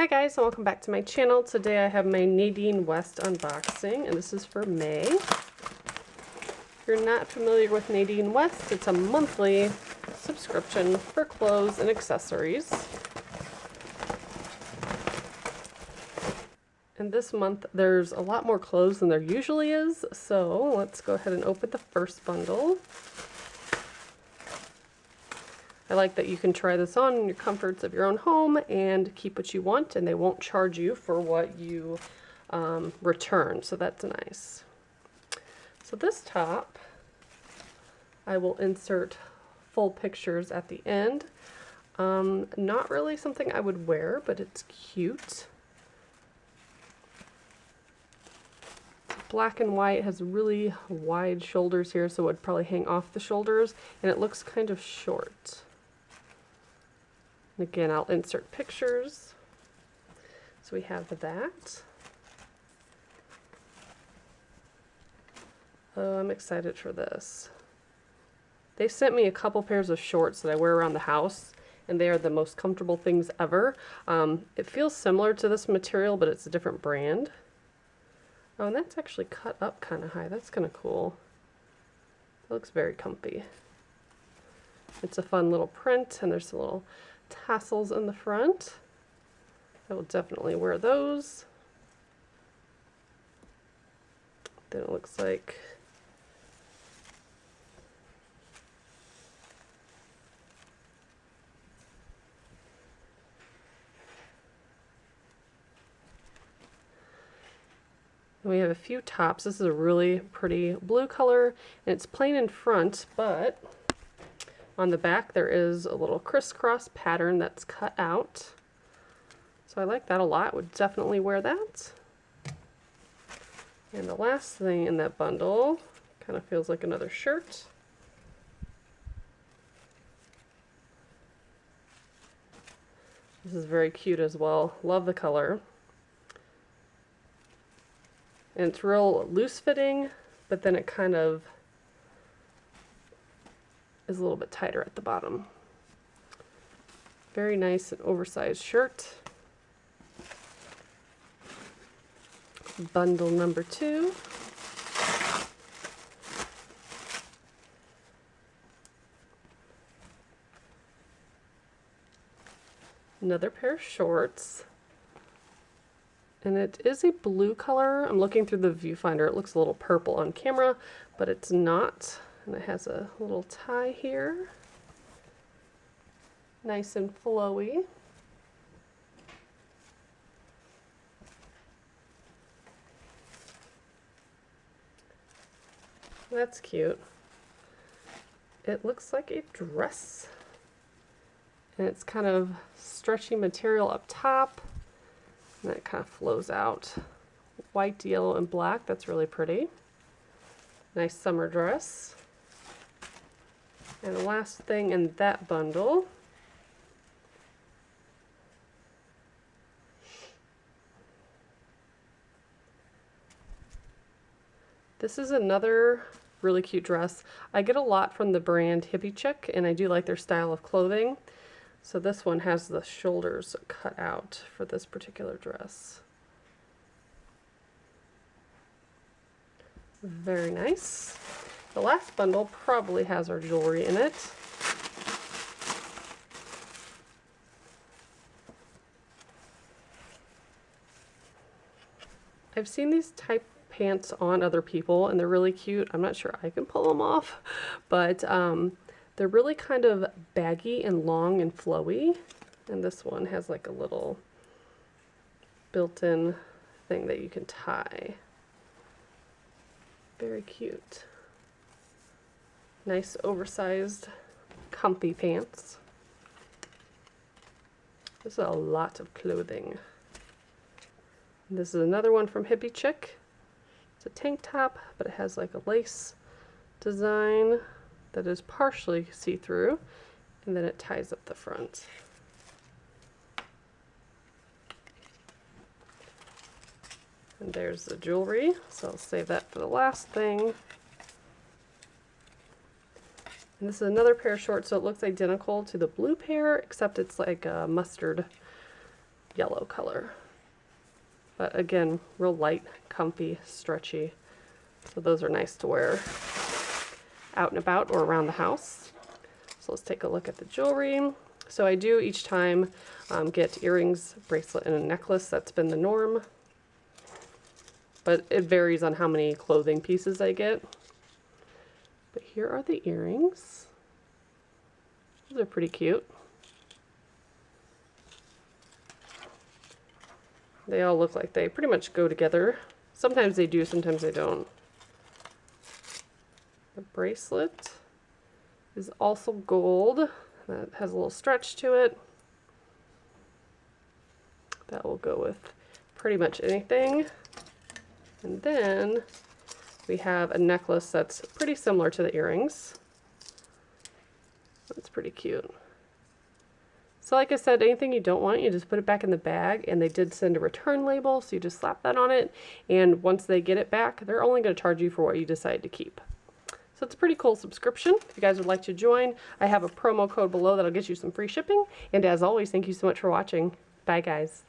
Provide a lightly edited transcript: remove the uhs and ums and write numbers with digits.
guys, and welcome back to my channel. Today I have my Nadine West unboxing, and this is for May. If you're not familiar with Nadine West, it's a monthly subscription for clothes and accessories. And this month there's a lot more clothes than there usually is, so let's go ahead and open the first bundle. I like that you can try this on in your comforts of your own home and keep what you want, and they won't charge you for what you return, so that's nice. So this top, I will insert full pictures at the end. Not really something I would wear, but it's cute. Black and white, has really wide shoulders here, so it would probably hang off the shoulders, and it looks kind of short. And again, I'll insert pictures. So we have that. Oh, I'm excited for this. They sent me a couple pairs of shorts that I wear around the house, and they are the most comfortable things ever. It feels similar to this material, but it's a different brand. Oh, and that's actually cut up kind of high. That's kind of cool. It looks very comfy. It's a fun little print, and there's a little tassels in the front. I will definitely wear those. Then it looks like we have a few tops. This is a really pretty blue color, and it's plain in front, but on the back there is a little crisscross pattern that's cut out. So I like that a lot. Would definitely wear that. And the last thing in that bundle kind of feels like another shirt. This is very cute as well. Love the color. And it's real loose fitting, but then it kind of is a little bit tighter at the bottom. Very nice and oversized shirt. Bundle number 2. Another pair of shorts. And it is a blue color. I'm looking through the viewfinder. It looks a little purple on camera, but it's not. And it has a little tie here. Nice and flowy. That's cute. It looks like a dress. And it's kind of stretchy material up top. And that kind of flows out. White, yellow, and black. That's really pretty. Nice summer dress. And the last thing in that bundle this is another really cute dress. I get a lot from the brand Hippie Chick, and I do like their style of clothing. So this one has the shoulders cut out for this particular dress. Very nice. The last bundle probably has our jewelry in it. I've seen these type pants on other people, and they're really cute. I'm not sure I can pull them off, but they're really kind of baggy and long and flowy. And this one has like a little built-in thing that you can tie. Very cute. Nice oversized comfy pants. This is a lot of clothing. This is another one from Hippie Chick. It's a tank top, but it has like a lace design that is partially see-through, and then it ties up the front. And there's the jewelry, so I'll save that for the last thing. And this is another pair of shorts, so it looks identical to the blue pair, except it's like a mustard yellow color. But again, real light, comfy, stretchy. So those are nice to wear out and about or around the house. So let's take a look at the jewelry. So I do each time get earrings, bracelet, and a necklace. That's been the norm. But it varies on how many clothing pieces I get. But here are the earrings. Those are pretty cute. They all look like they pretty much go together. Sometimes they do, sometimes they don't. The bracelet is also gold. That has a little stretch to it. That will go with pretty much anything. And then we have a necklace that's pretty similar to the earrings. That's pretty cute. So like I said, anything you don't want, you just put it back in the bag, and they did send a return label, so you just slap that on it, and once they get it back, they're only going to charge you for what you decide to keep. So it's a pretty cool subscription. If you guys would like to join, I have a promo code below that'll get you some free shipping, and as always, thank you so much for watching. Bye guys.